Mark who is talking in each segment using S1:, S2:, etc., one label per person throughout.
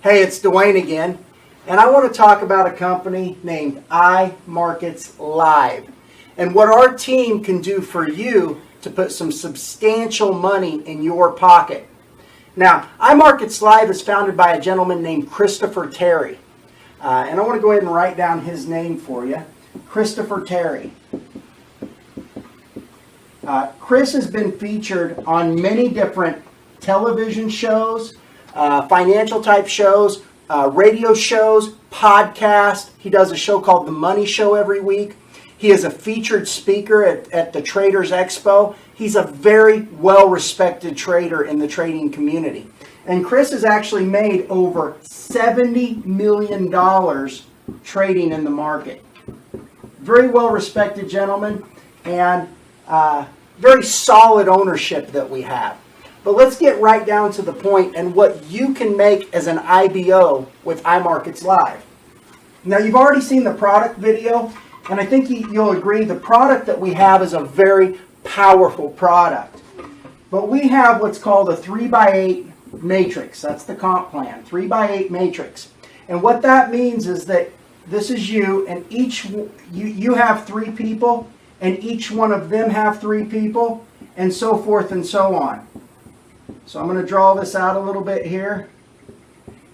S1: Hey, it's Dwayne again, and I want to talk about a company named iMarketsLive and what our team can do for you to put some substantial money in your pocket. Now, iMarketsLive is founded by a gentleman named Christopher Terry, and I want to go ahead and write down his name for you, Christopher Terry. Chris has been featured on many different television shows, financial type shows, radio shows, podcasts. He does a show called The Money Show every week. He is a featured speaker at the Traders Expo. He's a very well-respected trader in the trading community. And Chris has actually made over $70 million trading in the market. Very well-respected gentleman, and very solid ownership that we have. But let's get right down to the point and what you can make as an IBO with iMarketsLive. Now, you've already seen the product video, and I think you'll agree the product that we have is a very powerful product. But we have what's called a 3x8 matrix. That's the comp plan, 3x8 matrix. And what that means is that this is you, and you have 3 people, and each one of them have 3 people, and so forth and so on. So I'm going to draw this out a little bit here.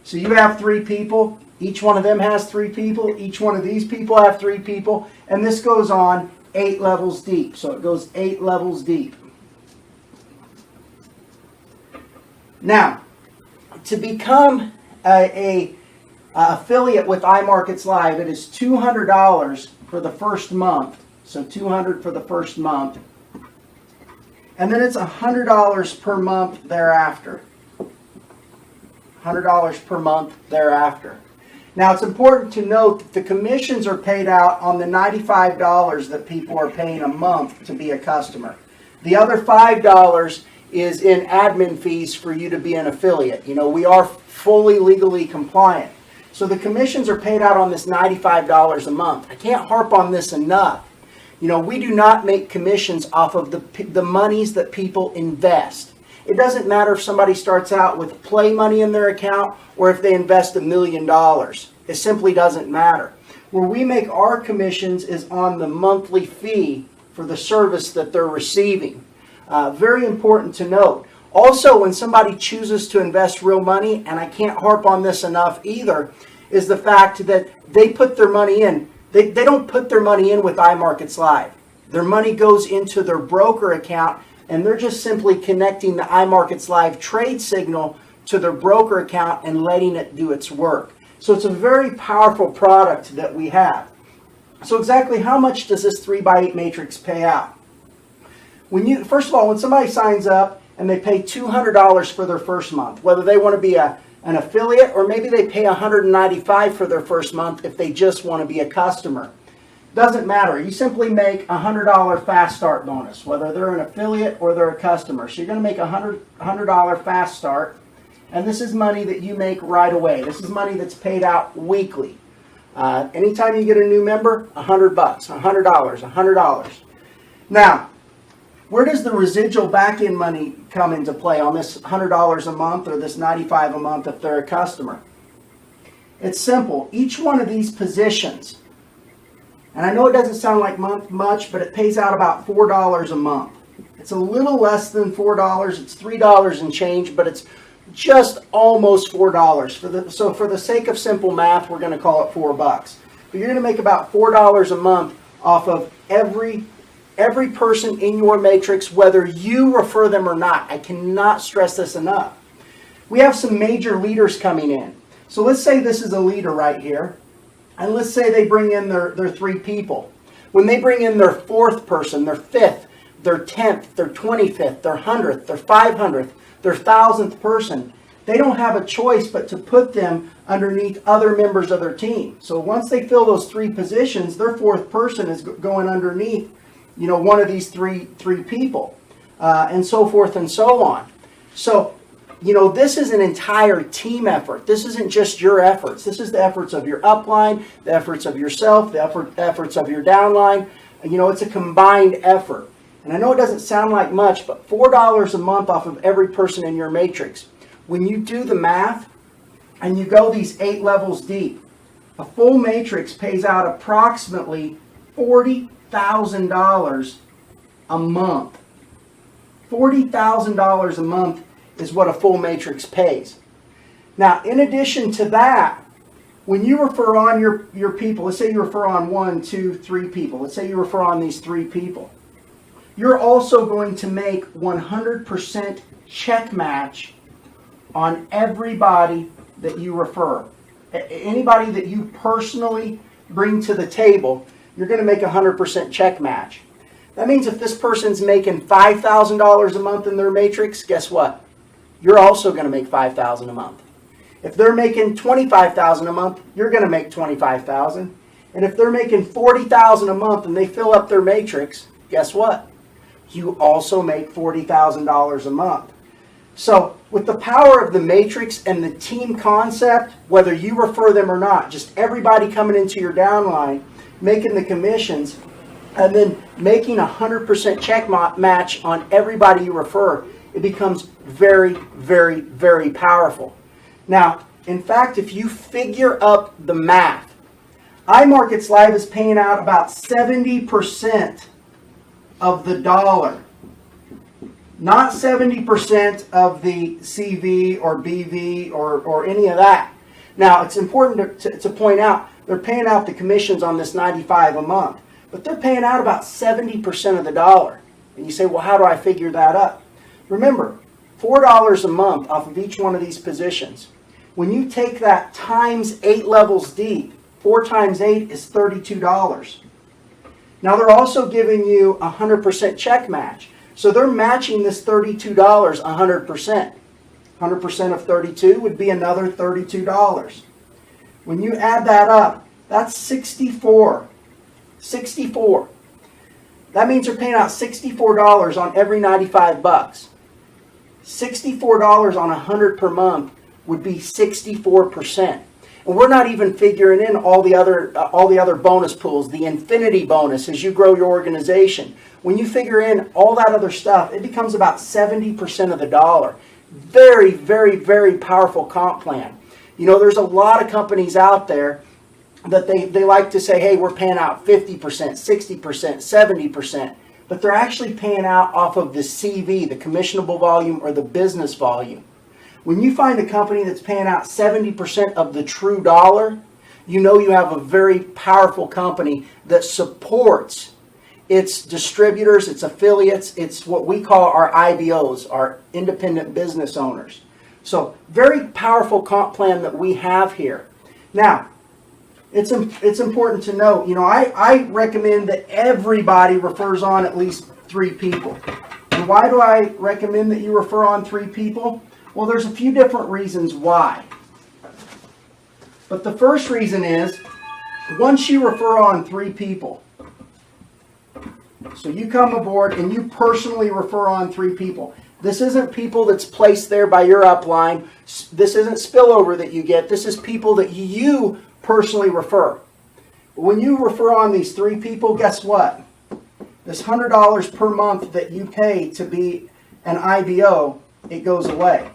S1: So you have 3 people. Each one of them has 3 people. Each one of these people have 3 people. And this goes on 8 levels deep. So it goes 8 levels deep. Now, to become a affiliate with iMarketsLive, it is $200 for the first month. So $200 for the first month. And then it's $100 per month thereafter. $100 per month thereafter. Now, it's important to note that the commissions are paid out on the $95 that people are paying a month to be a customer. The other $5 is in admin fees for you to be an affiliate. You know, we are fully legally compliant. So the commissions are paid out on this $95 a month. I can't harp on this enough. You know, we do not make commissions off of the monies that people invest. It doesn't matter if somebody starts out with play money in their account or if they invest $1 million. It simply doesn't matter. Where we make our commissions is on the monthly fee for the service that they're receiving. Very important to note. Also, when somebody chooses to invest real money, and I can't harp on this enough either, is the fact that they put their money in. They don't put their money in with iMarketsLive. Their money goes into their broker account, and they're just simply connecting the iMarketsLive trade signal to their broker account and letting it do its work. So it's a very powerful product that we have. So exactly how much does this 3x8 matrix pay out? First of all, when somebody signs up and they pay $200 for their first month, whether they want to be an affiliate, or maybe they pay $195 for their first month if they just want to be a customer. Doesn't matter. You simply make a $100 fast start bonus, whether they're an affiliate or they're a customer. So you're going to make a $100 fast start, and this is money that you make right away. This is money that's paid out weekly. Anytime you get a new member, $100, $100. Now, where does the residual back-end money come into play on this $100 a month or this $95 a month if they're a customer? It's simple. Each one of these positions, and I know it doesn't sound like much, but it pays out about $4 a month. It's a little less than $4. It's $3 and change, but it's just almost $4. So for the sake of simple math, we're going to call it $4. But you're going to make about $4 a month off of every person in your matrix, whether you refer them or not. I cannot stress this enough. We have some major leaders coming in. So let's say this is a leader right here, and let's say they bring in their 3 people. When they bring in their 4th person, their 5th, their 10th, their 25th, their 100th, their 500th, their 1,000th person, they don't have a choice but to put them underneath other members of their team. So once they fill those 3 positions, their 4th person is going underneath one of these three people, and so forth and so on. So, this is an entire team effort. This isn't just your efforts. This is the efforts of your upline, the efforts of yourself, the efforts of your downline. It's a combined effort. And I know it doesn't sound like much, but $4 a month off of every person in your matrix. When you do the math, and you go these 8 levels deep, a full matrix pays out approximately $40,000 a month. $40,000 a month is what a full matrix pays. Now, in addition to that, when you refer on your people, let's say you refer on 1, 2, 3 people. Let's say you refer on these 3 people. You're also going to make 100% check match on everybody that you refer. Anybody that you personally bring to the table, you're going to make 100% check match. That means if this person's making $5,000 a month in their matrix, guess what? You're also going to make $5,000 a month. If they're making $25,000 a month, you're going to make $25,000. And if they're making $40,000 a month and they fill up their matrix, guess what? You also make $40,000 a month. So with the power of the matrix and the team concept, whether you refer them or not, just everybody coming into your downline, making the commissions, and then making 100% check match on everybody you refer, it becomes very, very, very powerful. Now, in fact, if you figure up the math, iMarketsLive is paying out about 70% of the dollar. Not 70% of the CV or BV or any of that. Now, it's important to point out, they're paying out the commissions on this $95 a month, but they're paying out about 70% of the dollar. And you say, well, how do I figure that up? Remember, $4 a month off of each one of these positions. When you take that times 8 levels deep, 4 times 8 is $32. Now they're also giving you 100% check match. So they're matching this $32 100%. 100% of 32 would be another $32. When you add that up, that's 64. 64. That means they're paying out $64 on every 95 bucks. $64 on 100 per month would be 64%. And we're not even figuring in all the other bonus pools, the infinity bonus as you grow your organization. When you figure in all that other stuff, it becomes about 70% of the dollar. Very, very, very powerful comp plan. You know, there's a lot of companies out there that they like to say, hey, we're paying out 50%, 60%, 70%. But they're actually paying out off of the CV, the commissionable volume or the business volume. When you find a company that's paying out 70% of the true dollar, you know you have a very powerful company that supports its distributors, its affiliates, it's what we call our IBOs, our independent business owners. So very powerful comp plan that we have here. Now, it's important to note, you know, I recommend that everybody refers on at least 3 people. And why do I recommend that you refer on 3 people? Well, there's a few different reasons why. But the first reason is, once you refer on 3 people, so you come aboard and you personally refer on 3 people. This isn't people that's placed there by your upline. This isn't spillover that you get. This is people that you personally refer. When you refer on these 3 people, guess what? This $100 per month that you pay to be an IBO, it goes away.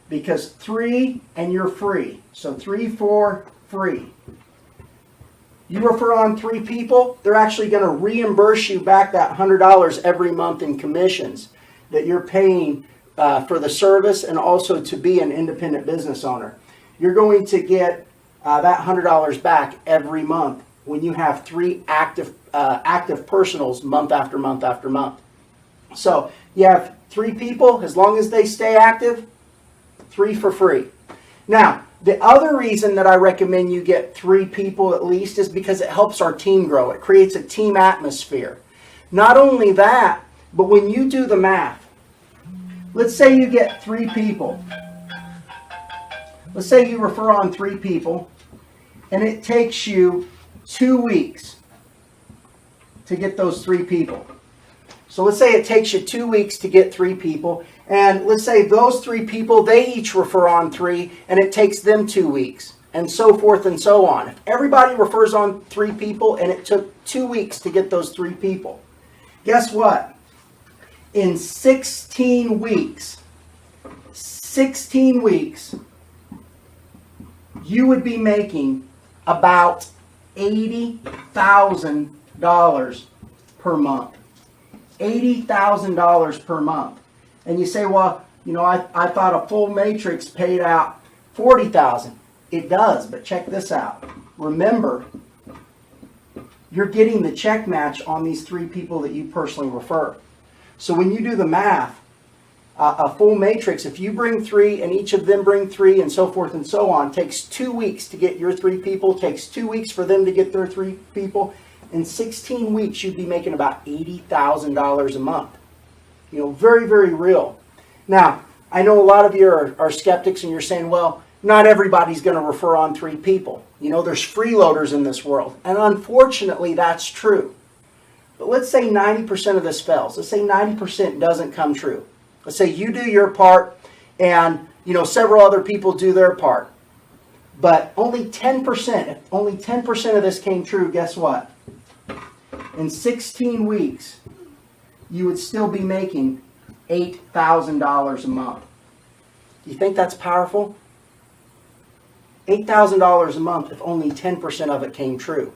S1: Because 3 and you're free. So 3, 4, free. You refer on 3 people, they're actually going to reimburse you back that $100 every month in commissions that you're paying for the service and also to be an independent business owner. You're going to get that $100 back every month when you have 3 active personals month after month after month. So you have 3 people, as long as they stay active, 3 for free. Now, the other reason that I recommend you get 3 people at least is because it helps our team grow. It creates a team atmosphere. Not only that, but when you do the math, let's say you get 3 people. Let's say you refer on 3 people, and it takes you 2 weeks to get those 3 people. So let's say it takes you 2 weeks to get 3 people, and let's say those 3 people, they each refer on 3, and it takes them 2 weeks, and so forth and so on. If everybody refers on 3 people, and it took 2 weeks to get those 3 people, guess what? In 16 weeks, you would be making about $80,000 per month. $80,000 per month. And you say, well, you know, I thought a full matrix paid out $40,000. It does, but check this out. Remember, you're getting the check match on these 3 people that you personally refer. So when you do the math, a full matrix, if you bring 3 and each of them bring 3 and so forth and so on, takes 2 weeks to get your 3 people, takes 2 weeks for them to get their 3 people. In 16 weeks, you'd be making about $80,000 a month. You know, very, very real. Now, I know a lot of you are skeptics and you're saying, well, not everybody's going to refer on 3 people. You know, there's freeloaders in this world. And unfortunately, that's true. But let's say 90% of this fails. Let's say 90% doesn't come true. Let's say you do your part and, you know, several other people do their part. But only 10%, if only 10% of this came true, guess what? In 16 weeks, you would still be making $8,000 a month. Do you think that's powerful? $8,000 a month if only 10% of it came true.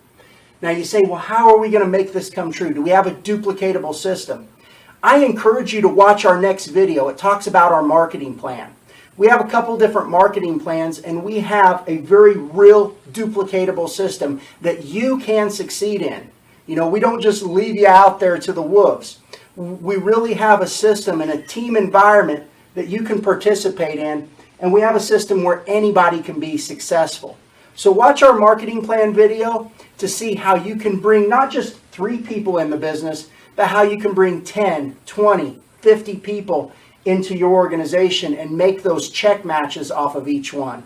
S1: Now you say, well, how are we going to make this come true? Do we have a duplicatable system? I encourage you to watch our next video. It talks about our marketing plan. We have a couple different marketing plans, and we have a very real duplicatable system that you can succeed in. You know, we don't just leave you out there to the wolves. We really have a system and a team environment that you can participate in, and we have a system where anybody can be successful. So watch our marketing plan video to see how you can bring not just 3 people in the business, but how you can bring 10, 20, 50 people into your organization and make those check matches off of each one.